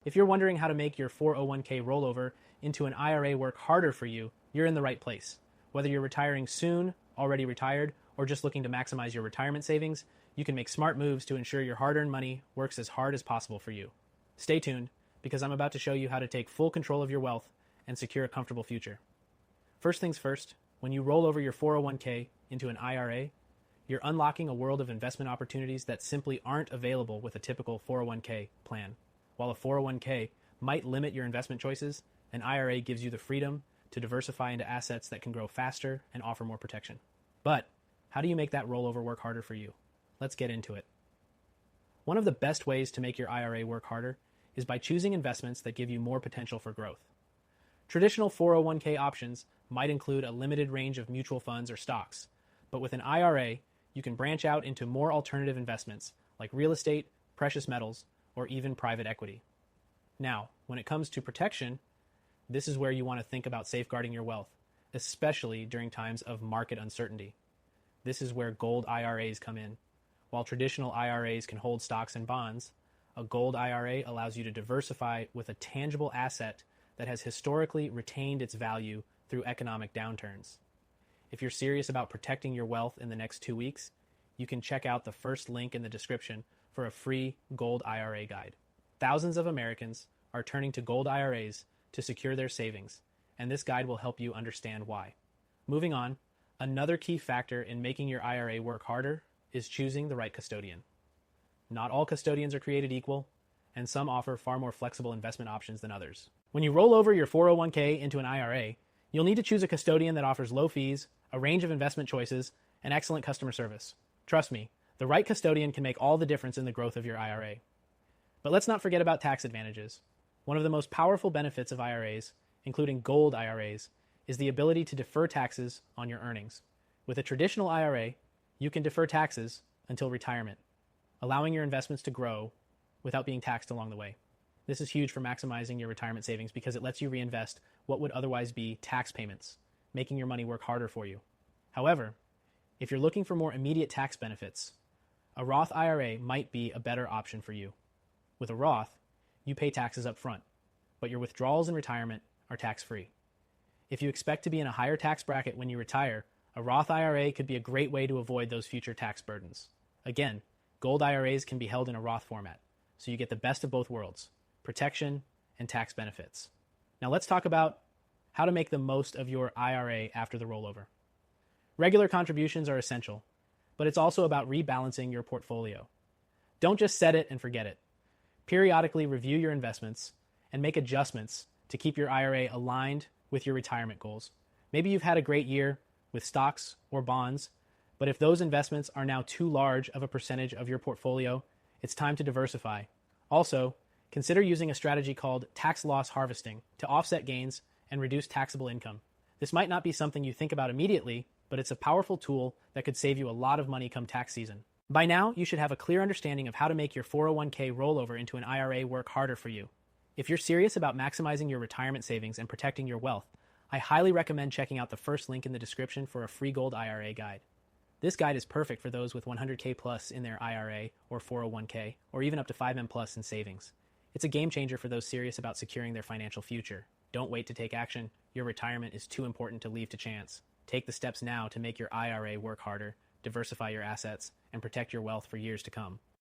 If you're wondering how to make your 401k rollover into an IRA work harder for you, you're in the right place. Whether you're retiring soon, already retired, or just looking to maximize your retirement savings, you can make smart moves to ensure your hard-earned money works as hard as possible for you. Stay tuned, because I'm about to show you how to take full control of your wealth and secure a comfortable future. First things first, when you roll over your 401k into an IRA, you're unlocking a world of investment opportunities that simply aren't available with a typical 401k plan. While a 401k might limit your investment choices, an IRA gives you the freedom to diversify into assets that can grow faster and offer more protection. But how do you make that rollover work harder for you? Let's get into it. One of the best ways to make your IRA work harder is by choosing investments that give you more potential for growth. Traditional 401k options might include a limited range of mutual funds or stocks, but with an IRA, you can branch out into more alternative investments like real estate, precious metals, or even private equity. Now, when it comes to protection, this is where you want to think about safeguarding your wealth, especially during times of market uncertainty. This is where gold IRAs come in. While traditional IRAs can hold stocks and bonds, a gold IRA allows you to diversify with a tangible asset that has historically retained its value through economic downturns. If you're serious about protecting your wealth in the next 2 weeks, you can check out the first link in the description for a free gold IRA guide. Thousands of Americans are turning to gold IRAs to secure their savings, and this guide will help you understand why. Moving on, another key factor in making your IRA work harder is choosing the right custodian. Not all custodians are created equal, and some offer far more flexible investment options than others. When you roll over your 401k into an IRA, you'll need to choose a custodian that offers low fees, a range of investment choices, and excellent customer service. Trust me, the right custodian can make all the difference in the growth of your IRA. But let's not forget about tax advantages. One of the most powerful benefits of IRAs, including gold IRAs, is the ability to defer taxes on your earnings. With a traditional IRA, you can defer taxes until retirement, allowing your investments to grow without being taxed along the way. This is huge for maximizing your retirement savings because it lets you reinvest what would otherwise be tax payments, making your money work harder for you. However, if you're looking for more immediate tax benefits, a Roth IRA might be a better option for you. With a Roth, you pay taxes up front, but your withdrawals in retirement are tax-free. If you expect to be in a higher tax bracket when you retire, a Roth IRA could be a great way to avoid those future tax burdens. Again, gold IRAs can be held in a Roth format, so you get the best of both worlds, protection and tax benefits. Now let's talk about how to make the most of your IRA after the rollover. Regular contributions are essential, but it's also about rebalancing your portfolio. Don't just set it and forget it. Periodically review your investments and make adjustments to keep your IRA aligned with your retirement goals. Maybe you've had a great year with stocks or bonds, but if those investments are now too large of a percentage of your portfolio, it's time to diversify. Also, consider using a strategy called tax loss harvesting to offset gains and reduce taxable income. This might not be something you think about immediately, but it's a powerful tool that could save you a lot of money come tax season. By now, you should have a clear understanding of how to make your 401k rollover into an IRA work harder for you. If you're serious about maximizing your retirement savings and protecting your wealth, I highly recommend checking out the first link in the description for a free gold IRA guide. This guide is perfect for those with 100k plus in their IRA or 401k, or even up to 5M plus in savings. It's a game changer for those serious about securing their financial future. Don't wait to take action. Your retirement is too important to leave to chance. Take the steps now to make your IRA work harder, diversify your assets, and protect your wealth for years to come.